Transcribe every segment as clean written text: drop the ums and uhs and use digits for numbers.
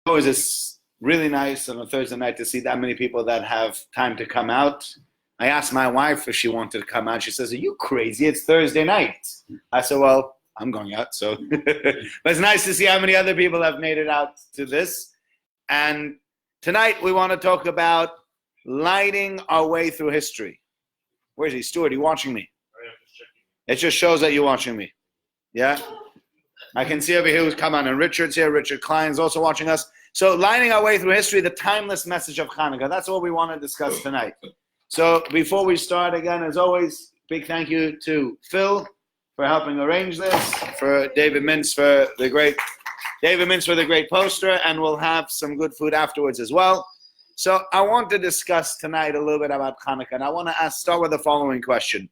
Always it's really nice on a Thursday night to see that many people that have time to come out. I asked my wife if she wanted to come out. She says, "Are you crazy? It's Thursday night." I said, "Well, I'm going out, so." But it's nice to see how many other people have made it out to this. And tonight we want to talk about lighting our way through history. Where's he? Stuart, are you watching me? It just shows that you're watching me. Yeah? I can see over here who's come on. And Richard's here. Richard Klein's also watching us. So lighting our way through history, the timeless message of Channukah. That's what we want to discuss tonight. So before we start, again, as always, big thank you to Phil for helping arrange this, for David Mintz for the great poster, and we'll have some good food afterwards as well. So I want to discuss tonight a little bit about Channukah, and I want to start with the following question.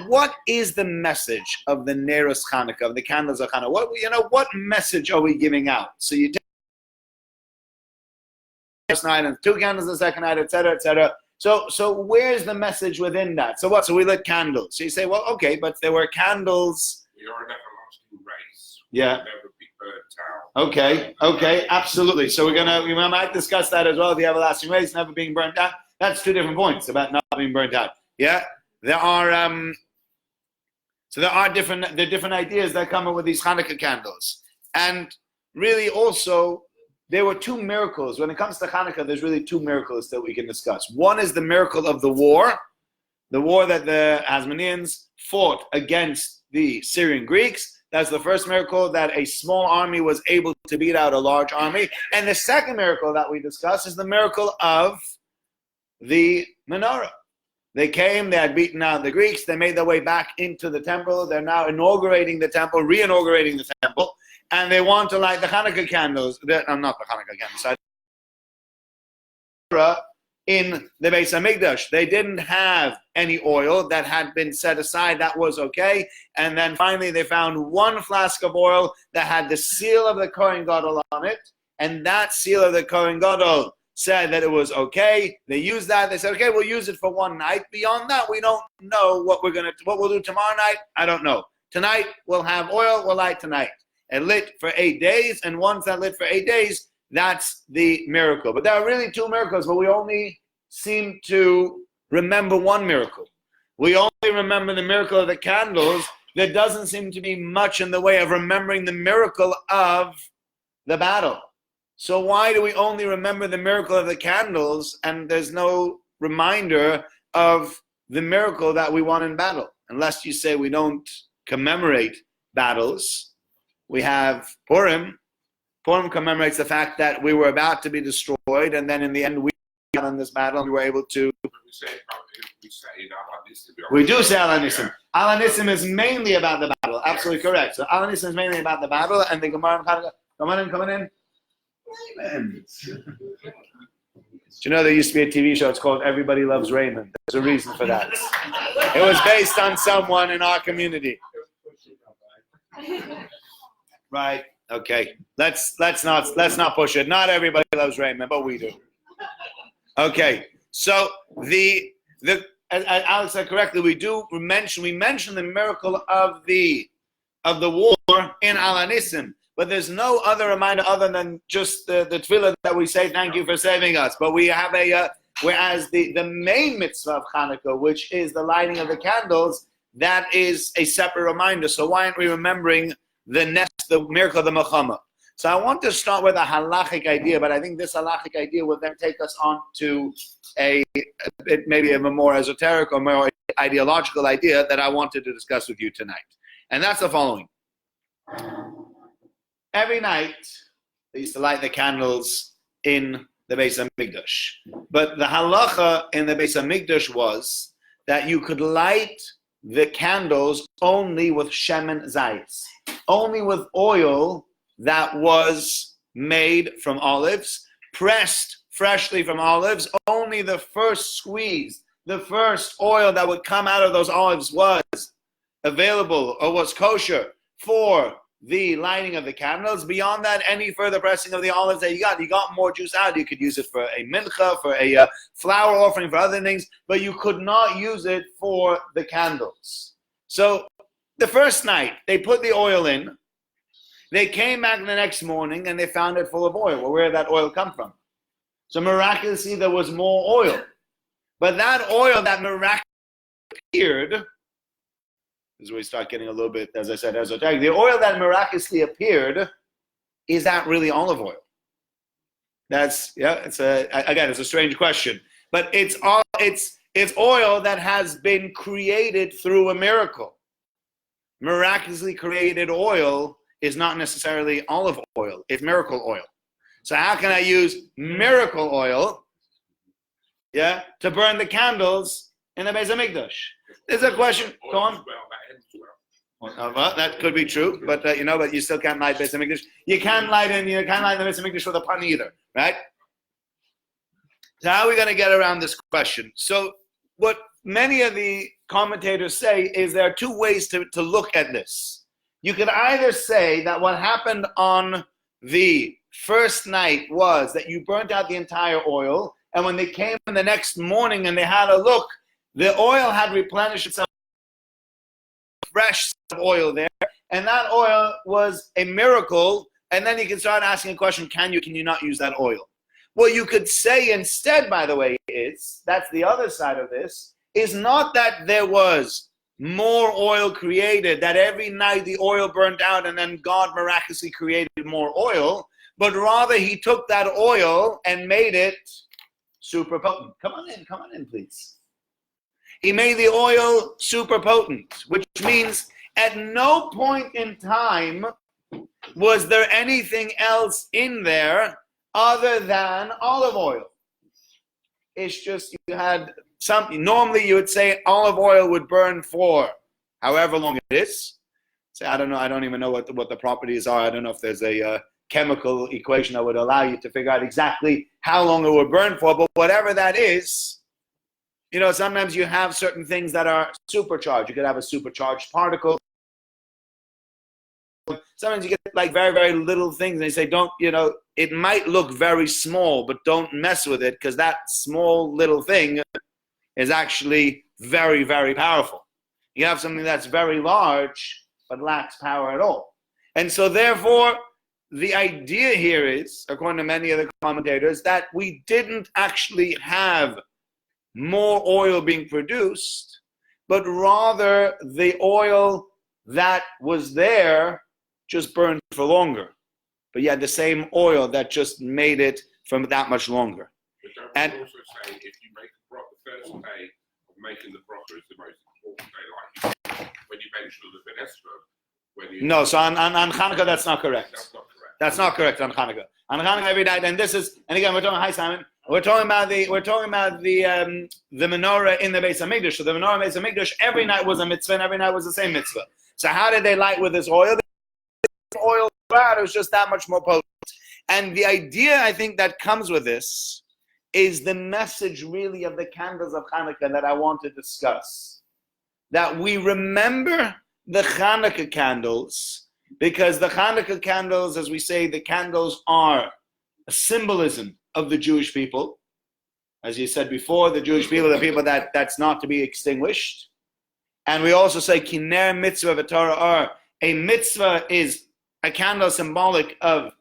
What is the message of the Neros Channukah, of the candles of Channukah? What message are we giving out? So you take the first night and 2 candles the second night, etc., etc. So where's the message within that? So what? So we lit candles. So you say, well, okay, but there were candles. We are everlasting race. Yeah. Never be burnt out. Okay, absolutely. So we might discuss that as well. The everlasting race, never being burnt out. That's 2 different points about not being burnt out. Yeah. There are different ideas that come up with these Channukah candles, and really also there were 2 miracles when it comes to Channukah. There's really 2 miracles that we can discuss. One is the miracle of the war that the Hasmoneans fought against the Syrian Greeks. That's the first miracle, that a small army was able to beat out a large army. And the second miracle that we discuss is the miracle of the menorah. They came, they had beaten out the Greeks, they made their way back into the temple. They're now re-inaugurating the temple, and they want to light the Channukah candles. Not the Channukah candles, in the Beis HaMikdash. They didn't have any oil that had been set aside. That was okay. And then finally they found 1 flask of oil that had the seal of the Kohen Gadol on it, and that seal of the Kohen Gadol said that it was okay. They used that. They said, okay, we'll use it for 1 night. Beyond that, we don't know what we'll do tomorrow night. I don't know. Tonight, we'll have oil. We'll light tonight. It lit for 8 days, and once that lit for 8 days, that's the miracle. But there are really 2 miracles, but we only seem to remember 1 miracle. We only remember the miracle of the candles. There doesn't seem to be much in the way of remembering the miracle of the battle. So why do we only remember the miracle of the candles, and there's no reminder of the miracle that we won in battle? Unless you say we don't commemorate battles. We have Purim. Purim commemorates the fact that we were about to be destroyed, and then in the end we got in this battle and we were able to. We do say Al Hanisim. Al Hanisim is mainly about the battle. Absolutely correct. So Al Hanisim is mainly about the battle, and the Gemara. Come on in. Raymond. Do you know there used to be a TV show? It's called Everybody Loves Raymond. There's a reason for that. It was based on someone in our community. Right. Okay. Let's not push it. Not everybody loves Raymond, but we do. Okay. So as Alex said correctly, we mention the miracle of the war in Al Hanisim. But there's no other reminder other than just the tefillah that we say, thank you for saving us. But we have whereas the main mitzvah of Channukah, which is the lighting of the candles, that is a separate reminder. So why aren't we remembering the miracle of the Milchama? So I want to start with a halachic idea, but I think this halachic idea will then take us on to maybe a more esoteric or more ideological idea that I wanted to discuss with you tonight. And that's the following. Every night, they used to light the candles in the Beis HaMikdash. But the halacha in the Beis HaMikdash was that you could light the candles only with shemen zayis, only with oil that was made from olives, pressed freshly from olives. Only the first squeeze, the first oil that would come out of those olives was available or was kosher for the lighting of the candles. Beyond that, any further pressing of the olives that you got more juice out. You could use it for a mincha, for a flower offering, for other things, but you could not use it for the candles. So the first night, they put the oil in, They came back the next morning and they found it full of oil. Well, where did that oil come from? So miraculously, there was more oil. But that oil that miraculously appeared, this is where we start getting a little bit, as I said, esoteric. The oil that miraculously appeared, is that really olive oil? It's a strange question. But it's oil that has been created through a miracle. Miraculously created oil is not necessarily olive oil, it's miracle oil. So how can I use miracle oil, to burn the candles in the Beis HaMikdash? There's a question. Go on. Well, that could be true, but but you still can't light Beis HaMikdash. You can't light the Beis HaMikdash with a pan either, right? So how are we going to get around this question? So what many of the commentators say is there are two ways to look at this. You could either say that what happened on the first night was that you burnt out the entire oil, and when they came in the next morning and they had a look, the oil had replenished itself, fresh oil there, and that oil was a miracle. And then you can start asking a question, can you not use that oil? What you could say instead, by the way, that's the other side of this, is not that there was more oil created, that every night the oil burnt out and then God miraculously created more oil, but rather he took that oil and made it super potent. Come on in, please. He made the oil super potent, which means at no point in time was there anything else in there other than olive oil. It's just you had something. Normally you would say olive oil would burn for however long it is. Say, I don't know. I don't even know what the properties are. I don't know if there's a chemical equation that would allow you to figure out exactly how long it would burn for. But whatever that is, sometimes you have certain things that are supercharged. You could have a supercharged particle. Sometimes you get like very, very little things, and they say, it might look very small, but don't mess with it, because that small little thing is actually very, very powerful. You have something that's very large, but lacks power at all. And so therefore, the idea here is, according to many of the commentators, that we didn't actually have more oil being produced, but rather the oil that was there just burned for longer. But you had the same oil that just made it from that much longer. And also say if you make the first day of making the broth is the most important day, like when you mention the Benesra. No, so on Chanukah that's not correct. That's not correct. That's not correct on Chanukah. On Chanukah every night, and again we're talking. Hi Simon. We're talking about the menorah in the Beis HaMikdash. So the menorah in the Beis HaMikdash every night was a mitzvah, and every night was the same mitzvah. So how did they light with this oil? The oil it was just that much more potent. And the idea I think that comes with this is the message really of the candles of Chanukah that I want to discuss. That we remember the Chanukah candles, because the Chanukah candles, as we say, the candles are a symbolism of the Jewish people. As you said before, the Jewish people, the people that's not to be extinguished. And we also say, Kiner mitzvah v'Torah are. A mitzvah is a candle symbolic of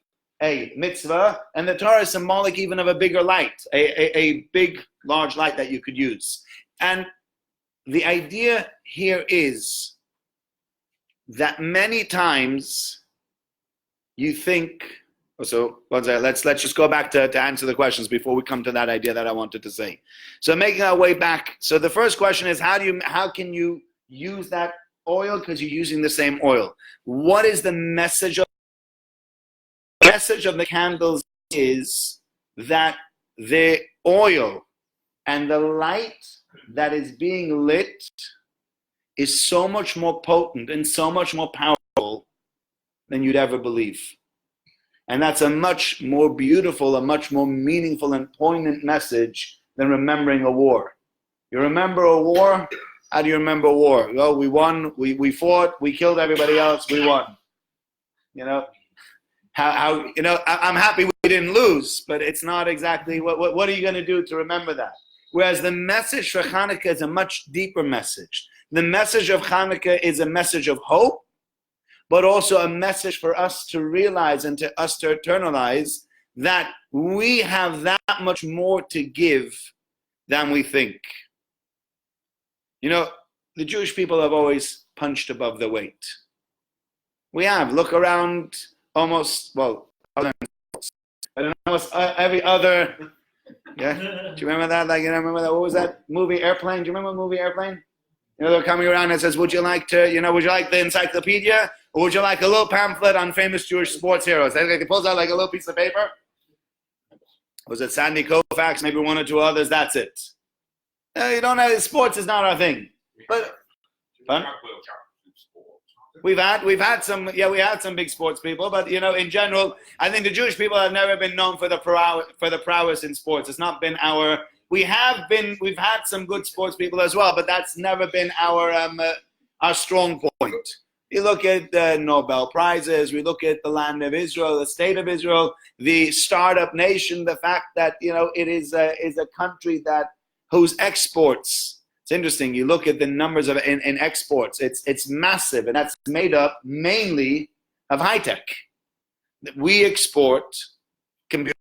a mitzvah, and the Torah is symbolic even of a bigger light, a big, large light that you could use. And the idea here is that many times you think, so let's just go back to answer the questions before we come to that idea that I wanted to say. So making our way back, so the first question is how can you use that oil, because you're using the same oil? What is the message of the candles? Is that the oil and the light that is being lit is so much more potent and so much more powerful than you'd ever believe. And that's a much more beautiful, a much more meaningful and poignant message than remembering a war. You remember a war? How do you remember a war? Well, we won, we fought, we killed everybody else, we won. I'm happy we didn't lose, but it's not exactly, what are you going to do to remember that? Whereas the message for Chanukah is a much deeper message. The message of Chanukah is a message of hope, but also a message for us to realize and to us to internalize that we have that much more to give than we think. You know, the Jewish people have always punched above their weight. We have. Look around almost, well, I don't know, almost every other, yeah? Do you remember that? Like, you know, remember that? What was that movie, Airplane? Do you remember the movie Airplane? You know, they're coming around and says, would you like to, you know, would you like the encyclopedia? Or would you like a little pamphlet on famous Jewish sports heroes? They pulls out like a little piece of paper. Was it Sandy Koufax, maybe one or two others? That's it. You don't have, sports is not our thing. But, fun? We've had some big sports people, but you know, in general, I think the Jewish people have never been known for the prowess in sports. It's not been our. We've had some good sports people as well, but that's never been our strong point. You look at the Nobel Prizes, we look at the land of Israel, the state of Israel, the startup nation, the fact that, you know, it is a country whose exports. It's interesting. You look at the numbers in exports. It's massive, and that's made up mainly of high tech. We export computers.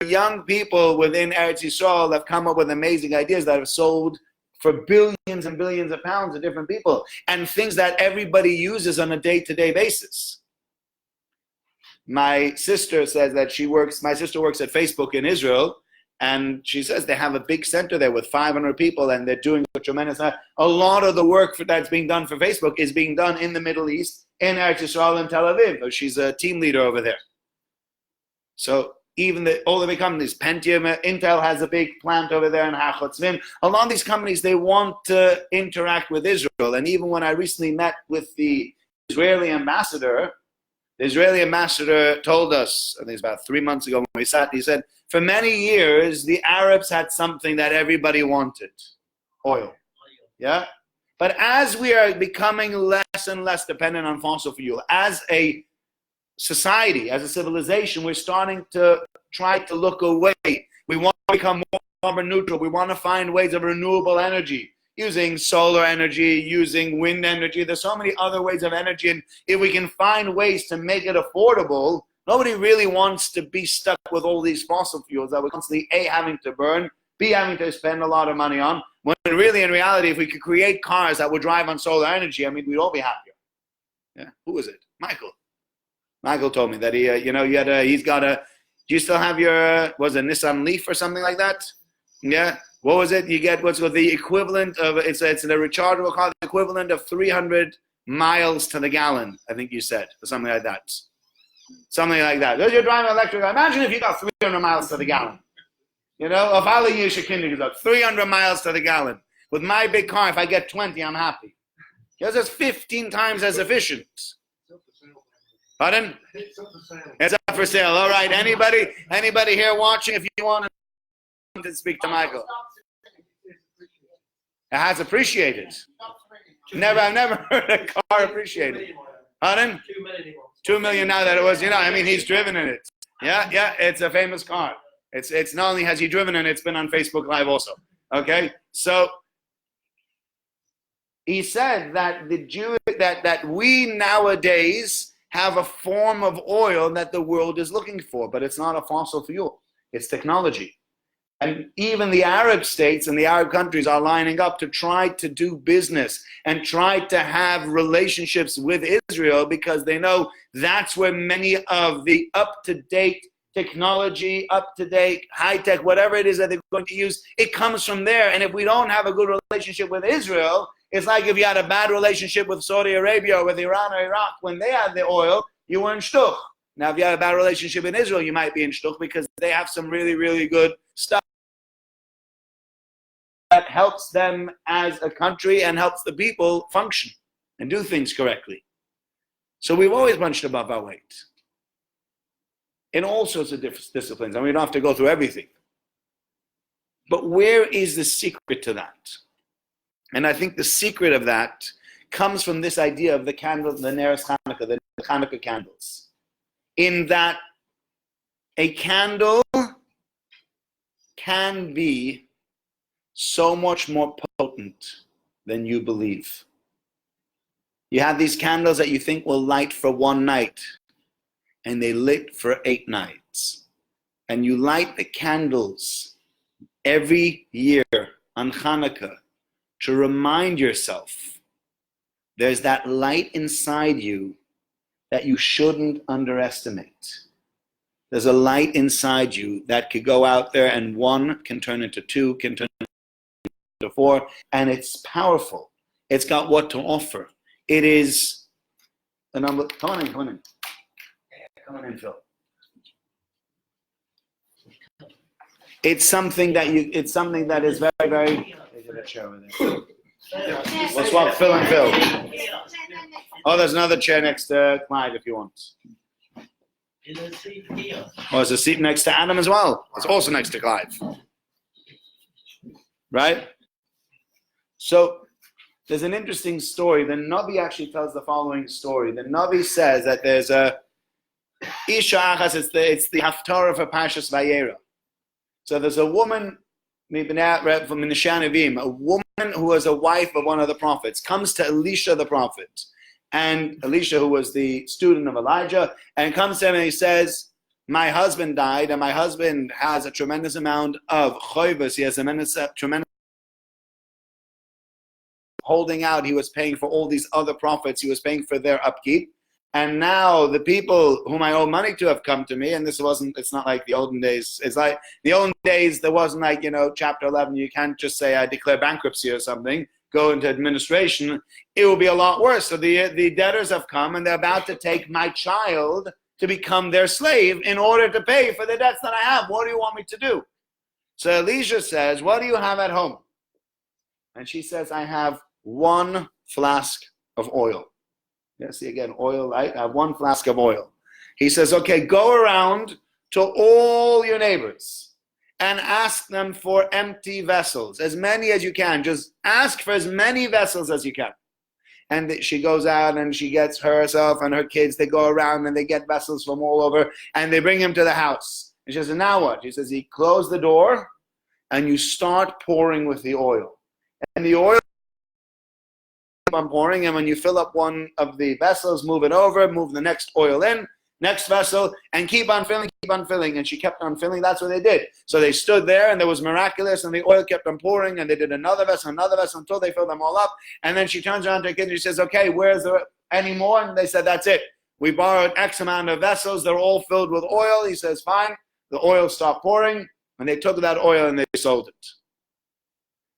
Young people within Eretz Yisrael have come up with amazing ideas that have sold for billions and billions of pounds to different people, and things that everybody uses on a day-to-day basis. My sister says that my sister works at Facebook in Israel, and she says they have a big center there with 500 people, and they're doing a tremendous. A lot of the work that's being done for Facebook is being done in the Middle East, in Eretz Yisrael and Tel Aviv. She's a team leader over there. So even all the big companies, Pentium, Intel has a big plant over there in Hachotzvim. A lot of these companies, they want to interact with Israel. And even when I recently met with the Israeli ambassador told us, I think it's about 3 months ago when we sat, he said, for many years, the Arabs had something that everybody wanted, oil. Yeah? But as we are becoming less and less dependent on fossil fuel, as a society, as a civilization, we're starting to try to look away. We want to become more carbon neutral. We want to find ways of renewable energy, using solar energy, using wind energy. There's so many other ways of energy, and if we can find ways to make it affordable, nobody really wants to be stuck with all these fossil fuels that we're constantly A, having to burn, B, having to spend a lot of money on, when really in reality, if we could create cars that would drive on solar energy, I mean, we'd all be happier. Yeah, who was it? Michael told me that do you still have your, was it Nissan Leaf or something like that? Yeah. What was it? You get what's called the equivalent of, it's a rechargeable car, the equivalent of 300 miles to the gallon, I think you said, or something like that. Something like that. You're driving electric. Imagine if you got 300 miles to the gallon. You know, if all you should 300 miles to the gallon. With my big car, if I get 20, I'm happy. Because it's 15 times as efficient. Pardon? It's up for sale. All right. Anybody here watching? If you want to speak to Michael, it has appreciated. I've never heard a car appreciated. Pardon? 2 million now that it was. You know, I mean, he's driven in it. Yeah. It's a famous car. It's not only has he driven in it, it's been on Facebook Live also. Okay, so he said that that we nowadays have a form of oil that the world is looking for, but it's not a fossil fuel. It's technology. And even the Arab states and the Arab countries are lining up to try to do business and try to have relationships with Israel, because they know that's where many of the up-to-date technology, up-to-date, high-tech, whatever it is that they're going to use, it comes from there. And if we don't have a good relationship with Israel, it's like if you had a bad relationship with Saudi Arabia or with Iran or Iraq. When they had the oil, you were in shtuch. Now, if you had a bad relationship in Israel, you might be in shtuch because they have some really, really good stuff that helps them as a country and helps the people function and do things correctly. So we've always punched above our weight in all sorts of different disciplines. I mean, we don't have to go through everything. But where is the secret to that? And I think the secret of that comes from this idea of the candle, the Neres Chanukah, the Chanukah candles. In that a candle can be so much more potent than you believe. You have these candles that you think will light for one night, and they lit for 8 nights. And you light the candles every year on Channukah to remind yourself there's that light inside you that you shouldn't underestimate. There's a light inside you that could go out there, and 1 can turn into 2, can turn into 4, and it's powerful. It's got what to offer. It is a number. Come on in. Come on in, Phil. It's something that is very, very. We'll swap Phil and Phil. Oh, there's another chair next to Clyde if you want. Oh, there's a seat next to Adam as well. It's also next to Clyde. Right? So there's an interesting story. The Navi actually tells the following story. The Navi says that there's a Isha Achas, it's the Haftarah for Parshas Vayera. So there's a woman, from Nishanavim, a woman who was a wife of one of the prophets, comes to Elisha the prophet. And Elisha, who was the student of Elijah, and comes to him and he says, my husband died, and my husband has a tremendous amount of choivos. He has a tremendous holding out. He was paying for all these other prophets. He was paying for their upkeep. And now the people whom I owe money to have come to me, and it's not like the olden days. It's like the olden days, there wasn't like, chapter 11, you can't just say, I declare bankruptcy or something, go into administration. It will be a lot worse. So the debtors have come, and they're about to take my child to become their slave in order to pay for the debts that I have. What do you want me to do? So Elisha says, what do you have at home? And she says, I have 1 flask of oil. Yeah, see again, oil, right? I have 1 flask of oil. He says, okay, go around to all your neighbors and ask them for empty vessels, as many as you can. Just ask for as many vessels as you can. And she goes out and she gets herself and her kids, they go around and they get vessels from all over and they bring him to the house. And she says, and now what? She says, you close the door and you start pouring with the oil. And the oil on pouring, and when you fill up one of the vessels, move it over, move the next oil in, next vessel, and keep on filling. And she kept on filling. That's what they did. So they stood there, and it was miraculous, and the oil kept on pouring, and they did another vessel, until they filled them all up. And then she turns around to her kids and she says, okay, where's there any more? And they said, that's it. We borrowed X amount of vessels. They're all filled with oil. He says, fine. The oil stopped pouring, and they took that oil and they sold it.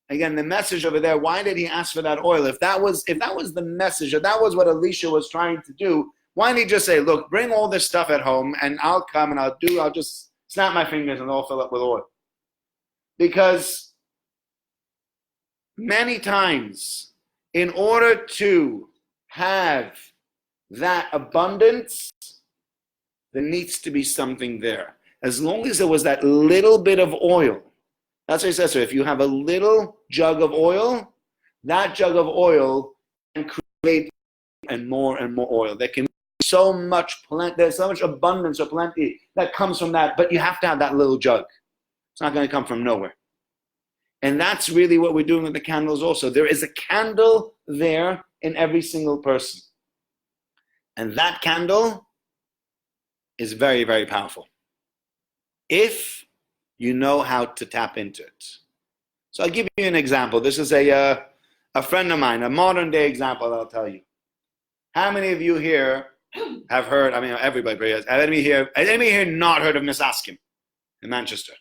Again, the message over there, why did he ask for that oil? If that was the message, if that was what Elisha was trying to do, why didn't he just say, look, bring all this stuff at home and I'll come and I'll just snap my fingers and I'll fill up with oil? Because many times, in order to have that abundance, there needs to be something there. As long as there was that little bit of oil, that's what he says. So if you have a little jug of oil, that jug of oil can create and more oil. There can be so much there's so much abundance or plenty that comes from that, but you have to have that little jug. It's not going to come from nowhere. And that's really what we're doing with the candles also. There is a candle there in every single person. And that candle is very, very powerful, if you know how to tap into it. So I'll give you an example. This is a friend of mine, a modern day example that I'll tell you. How many of you here have heard, everybody has, has anybody here not heard of Miss Askim in Manchester?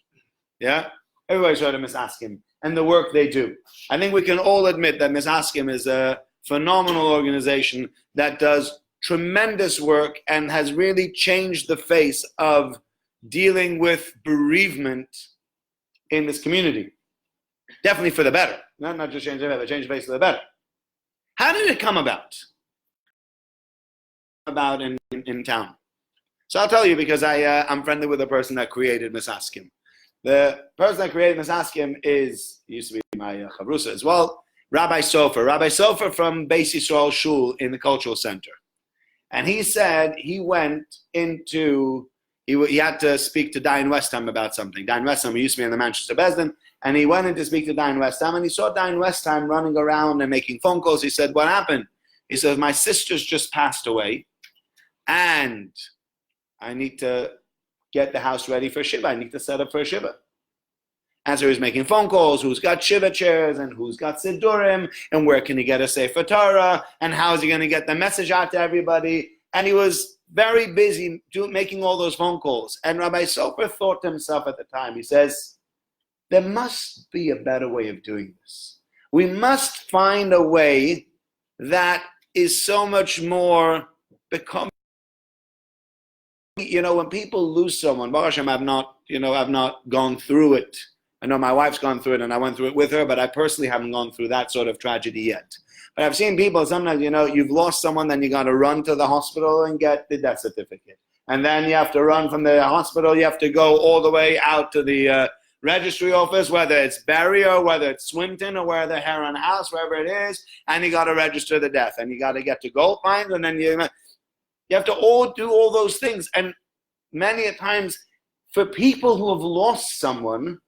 Yeah? Everybody's heard of Miss Askim and the work they do. I think we can all admit that Miss Askim is a phenomenal organization that does tremendous work and has really changed the face of dealing with bereavement in this community. Definitely for the better. Not just change the better, change the face for the better. How did it come about in town? So I'll tell you, because I'm friendly with the person that created Miss Askim. The person that created Miss Askim used to be my chavrusa as well, Rabbi Sofer. Rabbi Sofer from Beis Yisrael Shul in the Cultural Center. And he said he went into he had to speak to Diane Westham about something. Diane Westham used to be in the Manchester Bezdin, and he went in to speak to Diane Westham, and he saw Diane Westham running around and making phone calls. He said, what happened? He says, my sister's just passed away, and I need to get the house ready for Shiva. I need to set up for Shiva. And so he's making phone calls, who's got Shiva chairs, and who's got Siddurim, and where can he get a Sefer Torah, and how is he going to get the message out to everybody? And he was very busy making all those phone calls. And Rabbi Sofer thought to himself at the time, he says, there must be a better way of doing this. We must find a way that is so much more becoming. When people lose someone, Baruch Hashem, I've not gone through it. I know my wife's gone through it, and I went through it with her, but I personally haven't gone through that sort of tragedy yet. But I've seen people, sometimes, you've lost someone, then you got to run to the hospital and get the death certificate. And then you have to run from the hospital, you have to go all the way out to the registry office, whether it's Barry or whether it's Swinton or whether Heron House, wherever it is, and you got to register the death. And you got to get to Gold Mines, and then you have to all do all those things. And many a times, for people who have lost someone,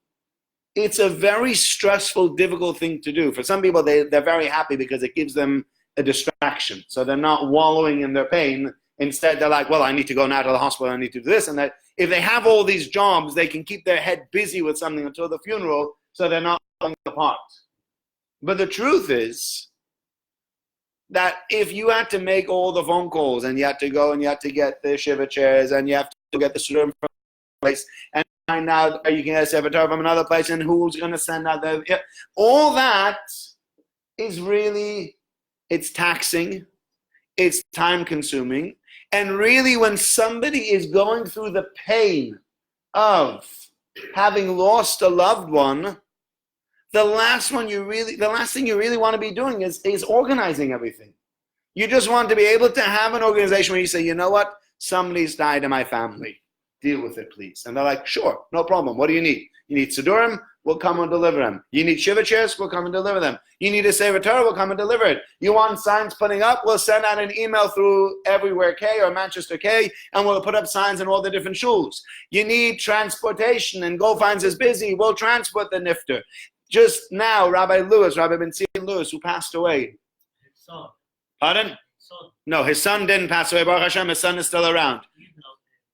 it's a very stressful, difficult thing to do. For some people, they're very happy because it gives them a distraction. So they're not wallowing in their pain. Instead, they're like, well, I need to go now to the hospital, I need to do this. And that. If they have all these jobs, they can keep their head busy with something until the funeral, so they're not falling apart. But the truth is that if you had to make all the phone calls, and you had to go and you had to get the Shiva chairs, and you have to get the student from a place, and find out you can get a Sefer Torah from another place, and who's going to send out all that is really, it's taxing, it's time consuming. And really, when somebody is going through the pain of having lost a loved one, the last thing you really want to be doing is organizing everything. You just want to be able to have an organization where you say, you know what, somebody's died in my family. Deal with it, please. And they're like, sure, no problem. What do you need? You need Siddurim? We'll come and deliver them. You need Shiva chairs? We'll come and deliver them. You need a Sefer Torah? We'll come and deliver it. You want signs putting up? We'll send out an email through Everywhere K or Manchester K, and we'll put up signs in all the different shuls. You need transportation, and Go Finds is busy. We'll transport the nifter. Just now, Rabbi Ben-Zion Lewis, who passed away. His son. Pardon? His son. No, his son didn't pass away. Baruch Hashem, his son is still around. You know.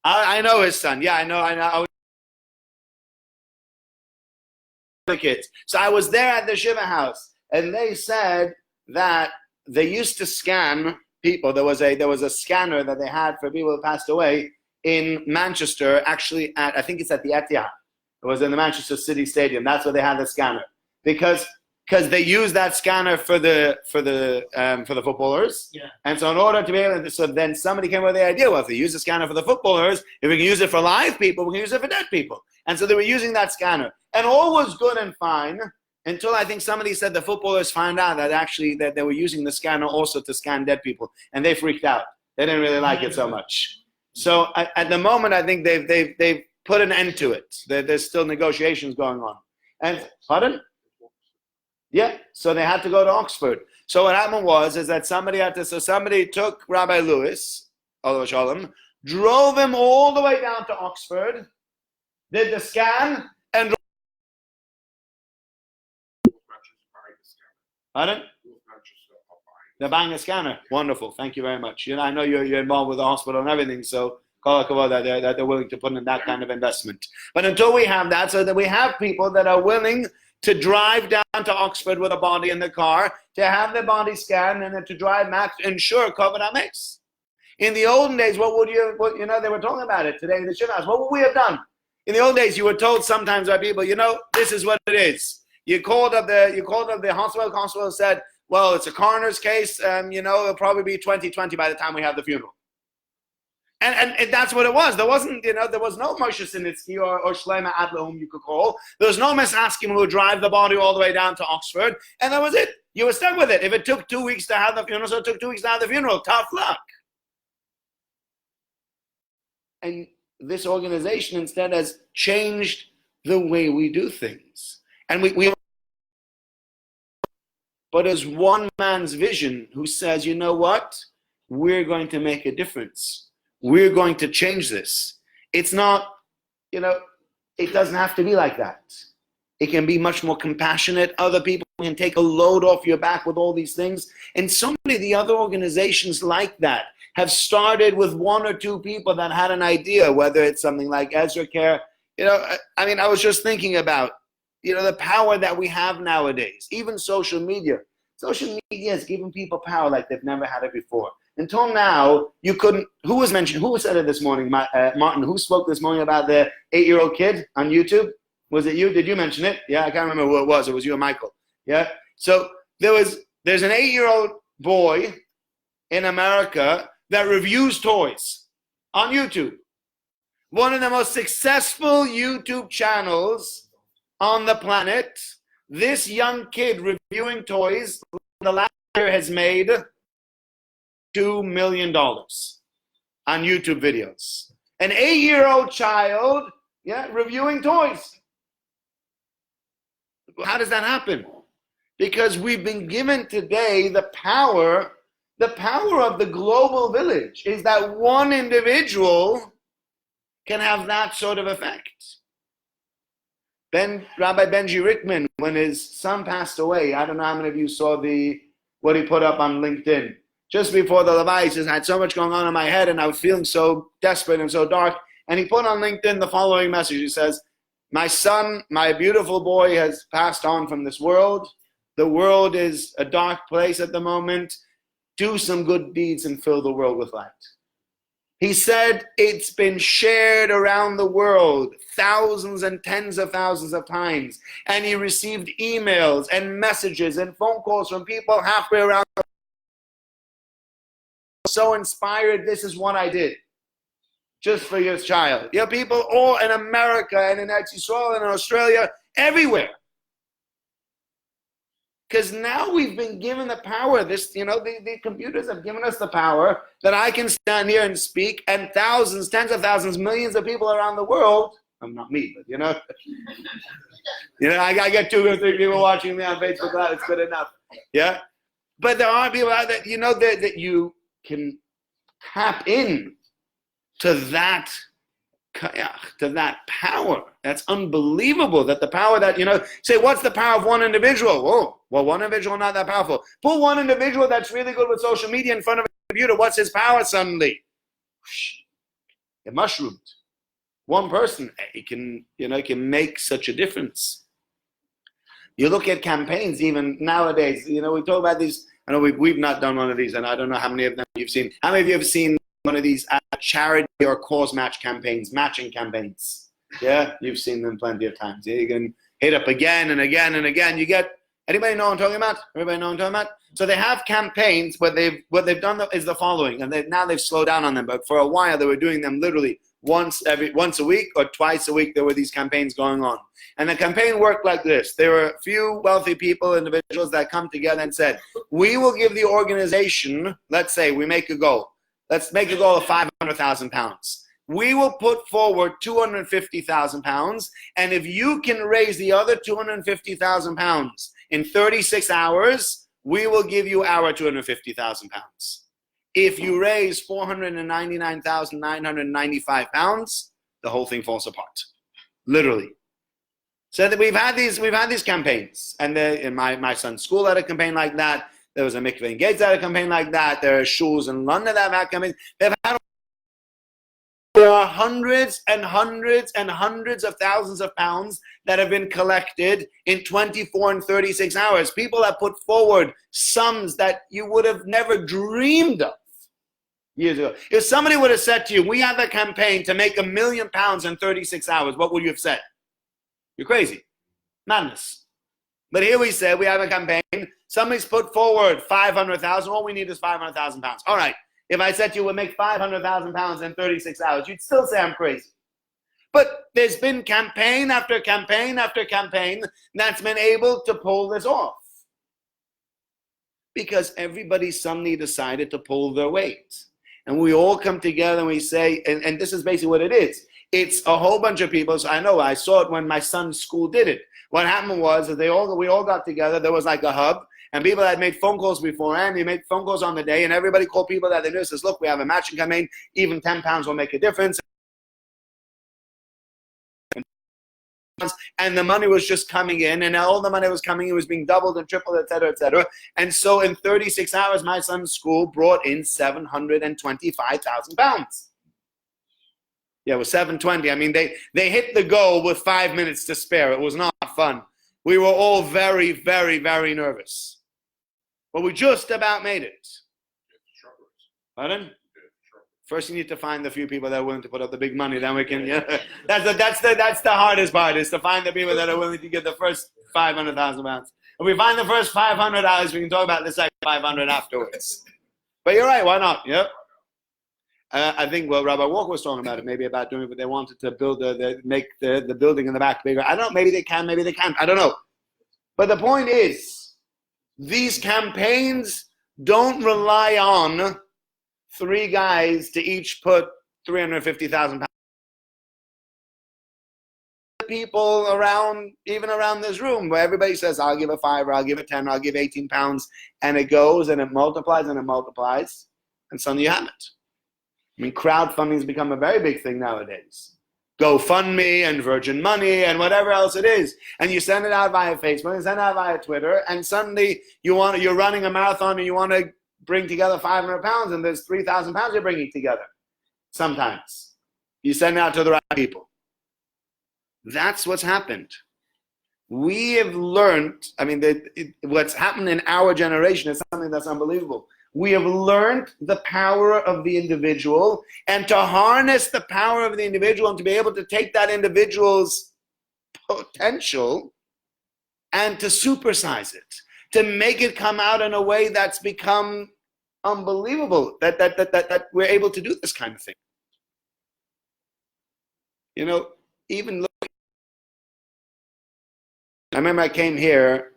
I know his son. Yeah, I know. The kids. So I was there at the Shiva house, and they said that they used to scan people. There was a scanner that they had for people who passed away in Manchester. Actually, I think it's at the Etihad. It was in the Manchester City Stadium. That's where they had the scanner because they use that scanner for the footballers. Yeah. And so in order to be able to, so then somebody came up with the idea, well, if they use the scanner for the footballers, if we can use it for live people, we can use it for dead people. And so they were using that scanner. And all was good and fine until I think somebody said the footballers found out that they were using the scanner also to scan dead people. And they freaked out. They didn't really like it so much. So at the moment, I think they've put an end to it. There's still negotiations going on. And, pardon? Yeah, so they had to go to Oxford. So what happened is that somebody took Rabbi Lewis, Olav Shalom, drove him all the way down to Oxford, did the scan, and pardon? They're buying a scanner. Wonderful. Thank you very much. I know you're involved with the hospital and everything, so kol hakavod that they're willing to put in that kind of investment. But until we have that, so that we have people that are willing to drive down to Oxford with a body in the car, to have the body scanned, and then to drive back to ensure COVID amex. In the olden days, they were talking about it today in the Shiva house. What would we have done? In the old days, you were told sometimes by people, this is what it is. You called up the hospital said, well, it's a coroner's case, it'll probably be 2020 by the time we have the funeral. And that's what it was. There wasn't, there was no Moshe Sinitsky or Shlomo Adler whom you could call. There was no Mesaskim who would drive the body all the way down to Oxford. And that was it. You were stuck with it. If it took 2 weeks to have the funeral, so it took 2 weeks to have the funeral. Tough luck. And this organization instead has changed the way we do things. And but as one man's vision who says, you know what? We're going to make a difference. We're going to change this. It's not, it doesn't have to be like that. It can be much more compassionate. Other people and take a load off your back with all these things. And so many of the other organizations like that have started with one or two people that had an idea, whether it's something like Ezra Care. I mean, I was just thinking about, the power that we have nowadays, even social media. Social media has given people power like they've never had it before. Until now, you couldn't, who said it this morning, Martin, who spoke this morning about the 8-year-old kid on YouTube? Was it you? Did you mention it? Yeah, I can't remember who it was. It was you or Michael. Yeah. So there's an 8-year-old boy in America that reviews toys on YouTube. One of the most successful YouTube channels on the planet. This young kid reviewing toys the last year has made $2 million on YouTube videos. An 8-year-old child, reviewing toys. How does that happen? Because we've been given today the power of the global village is that one individual can have that sort of effect. Rabbi Benji Rickman, when his son passed away, I don't know how many of you saw what he put up on LinkedIn. Just before the Levi, he says, I had so much going on in my head and I was feeling so desperate and so dark. And he put on LinkedIn the following message. He says, my son, my beautiful boy, has passed on from this world. The world is a dark place at the moment. Do some good deeds and fill the world with light. He said it's been shared around the world thousands and tens of thousands of times. And he received emails and messages and phone calls from people halfway around the world. So inspired, this is what I did. Just for your child. People all in America and in Israel and in Australia, everywhere. Because now we've been given the power. The computers have given us the power that I can stand here and speak, and thousands, tens of thousands, millions of people around the world. Not me, but I get 2 or 3 people watching me on Facebook Live. It's good enough. Yeah, but there are people out there, that you can tap in to that power. That's unbelievable. That the power that, say, what's the power of one individual? Oh, well, one individual not that powerful. Put one individual that's really good with social media in front of a computer. What's his power suddenly? It mushroomed. One person, it can make such a difference. You look at campaigns even nowadays. We talk about these. I know we've not done one of these, and I don't know how many of them you've seen. How many of you have seen one of these charity or cause matching campaigns? Yeah, you've seen them plenty of times. Yeah, you can hit up again and again and again. Anybody know what I'm talking about? Everybody know what I'm talking about? So they have campaigns, but what they've done is the following, and now they've slowed down on them. But for a while, they were doing them literally once a week or twice a week. There were these campaigns going on, and the campaign worked like this: there were a few wealthy people, individuals that come together and said, "We will give the organization. Let's say we make a goal. Let's make a goal of £500,000. We will put forward £250,000, and if you can raise the other £250,000 in 36 hours, we will give you our £250,000. If you raise £499,995, the whole thing falls apart, literally." So that we've had these campaigns, and in my son's school had a campaign like that. There was a mikveh in Gates that had a campaign like that. There are shuls in London that have had campaigns. There are hundreds and hundreds and hundreds of thousands of pounds that have been collected in 24 and 36 hours. People have put forward sums that you would have never dreamed of years ago. If somebody would have said to you, we have a campaign to make £1 million in 36 hours, what would you have said? You're crazy. Madness. But here we say we have a campaign. Somebody's put forward 500,000. All we need is 500,000 pounds. All right. If I said to you we'll make 500,000 pounds in 36 hours, you'd still say I'm crazy. But there's been campaign after campaign after campaign that's been able to pull this off. Because everybody suddenly decided to pull their weight. And we all come together and we say, and this is basically what it is. It's a whole bunch of people. So I saw it when my son's school did it. What happened was that we all got together. There was like a hub, and people that had made phone calls beforehand, they made phone calls on the day, and everybody called people that they knew. Says, look, we have a matching campaign. Even £10 will make a difference. and the money was just coming in, and all the money was coming, it was being doubled and tripled, etc., etc. And so in 36 hours, my son's school brought in £725,000. Yeah, it was 720. I mean, they hit the goal with 5 minutes to spare. It was not fun. We were all very, very, very nervous. But we just about made it. Pardon? First, you need to find the few people that are willing to put up the big money. Then we can. Yeah, that's the hardest part, is to find the people that are willing to give the first £500,000. If we find the first $500, we can talk about the second 500 afterwards. But you're right. Why not? Yep. I think, well, Rabbi Walker was talking about it, maybe about doing it, but they wanted to build make the building in the back bigger. I don't know, maybe they can, maybe they can't. I don't know. But the point is, these campaigns don't rely on 3 guys to each put £350,000. People around, even around this room, where everybody says, I'll give a 5, or I'll give a 10, or I'll give £18, and it goes and it multiplies and it multiplies, and suddenly you have it. I mean, crowdfunding has become a very big thing nowadays. GoFundMe and Virgin Money and whatever else it is. And you send it out via Facebook, and send it out via Twitter, and suddenly you're running a marathon and you want to bring together £500, and there's £3,000 you're bringing together. Sometimes. You send it out to the right people. That's what's happened. We have learned, I mean, what's happened in our generation is something that's unbelievable. We have learned the power of the individual, and to harness the power of the individual and to be able to take that individual's potential and to supersize it, to make it come out in a way that's become unbelievable, that we're able to do this kind of thing. You know, even look, I remember I came here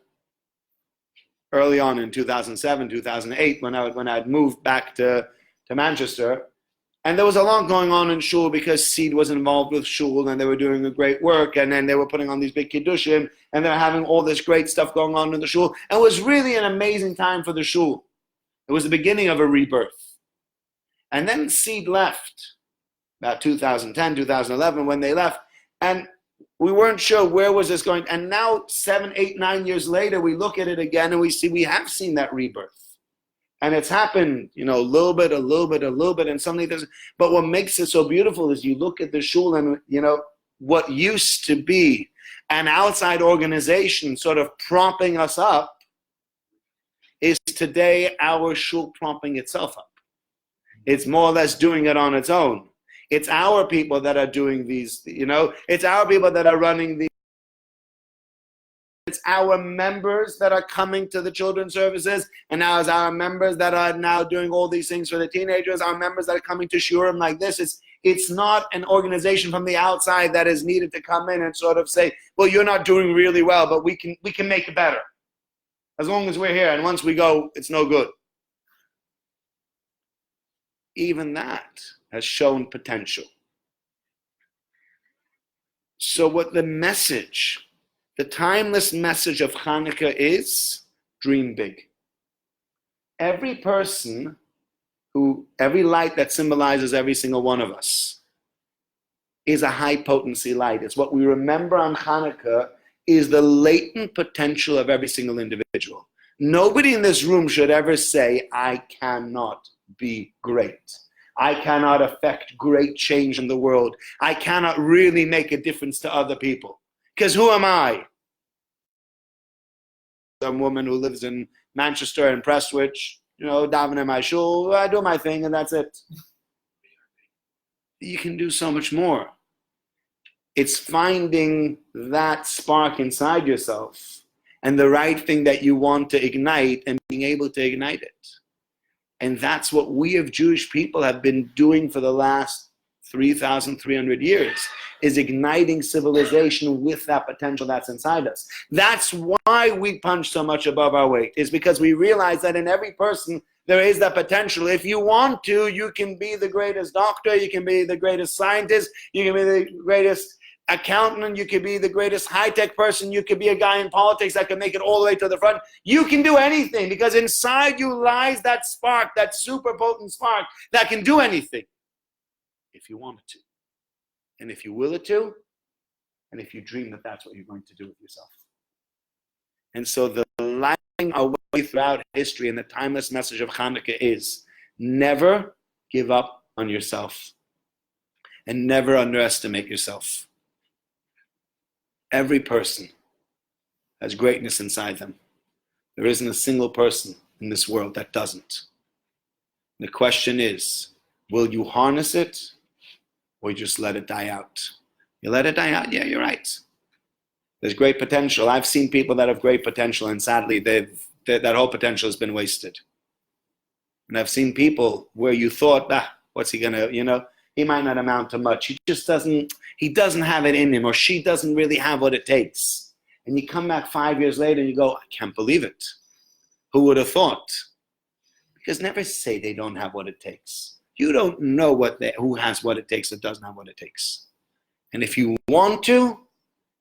early on in 2007, 2008, when I'd moved back to Manchester, and there was a lot going on in shul because Seed was involved with shul, and they were doing a great work, and then they were putting on these big kiddushim, and they were having all this great stuff going on in the shul, and it was really an amazing time for the shul. It was the beginning of a rebirth. And then Seed left, about 2010, 2011, when they left, and we weren't sure where was this going. And now 7, 8, 9 years later, we look at it again and we see we have seen that rebirth. And it's happened, you know, a little bit, and something doesn't. But what makes it so beautiful is you look at the shul, and, you know, what used to be an outside organization sort of propping us up is today our shul propping itself up. It's more or less doing it on its own. It's our people that are doing these, you know, it's our people that are running these. It's our members that are coming to the children's services, and now it's our members that are now doing all these things for the teenagers, our members that are coming to shurim like this. It's not an organization from the outside that is needed to come in and sort of say, well, you're not doing really well, but we can make it better. As long as we're here, and once we go, it's no good. Even that has shown potential. So what the message, the timeless message of Channukah is, dream big. Every person every light that symbolizes every single one of us is a high potency light. It's what we remember on Channukah is the latent potential of every single individual. Nobody in this room should ever say, I cannot be great. I cannot affect great change in the world. I cannot really make a difference to other people. Because who am I? Some woman who lives in Manchester and Prestwich, you know, davening in my shul, I do my thing and that's it. You can do so much more. It's finding that spark inside yourself and the right thing that you want to ignite and being able to ignite it. And that's what we of Jewish people have been doing for the last 3,300 years, is igniting civilization with that potential that's inside us. That's why we punch so much above our weight, is because we realize that in every person there is that potential. If you want to, you can be the greatest doctor, you can be the greatest scientist, you can be the greatest accountant, you could be the greatest high-tech person, you could be a guy in politics that can make it all the way to the front. You can do anything because inside you lies that spark, that super potent spark that can do anything if you want it to. And if you will it to, and if you dream that that's what you're going to do with yourself. And so the lighting away throughout history and the timeless message of Channukah is never give up on yourself and never underestimate yourself. Every person has greatness inside them. There isn't a single person in this world that doesn't. The question is, will you harness it or just let it die out? You let it die out? Yeah, you're right. There's great potential. I've seen people that have great potential, and sadly, that whole potential has been wasted. And I've seen people where you thought, what's he gonna, he might not amount to much. He doesn't have it in him, or she doesn't really have what it takes. And you come back 5 years later and you go, I can't believe it. Who would have thought? Because never say they don't have what it takes. You don't know who has what it takes or doesn't have what it takes. And if you want to,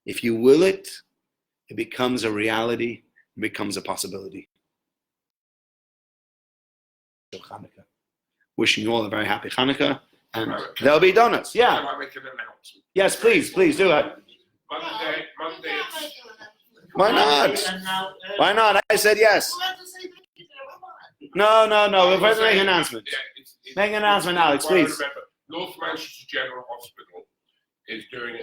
if you will it, it becomes a reality, it becomes a possibility. Channukah. Wishing you all a very happy Channukah, and there'll be donuts. Yeah. Can I make an announcement? Yes, please do it. Monday. Why not? Why not? I said yes. No. We're going to make an announcement. Make an announcement, Alex, please. Remember, North Manchester General Hospital is doing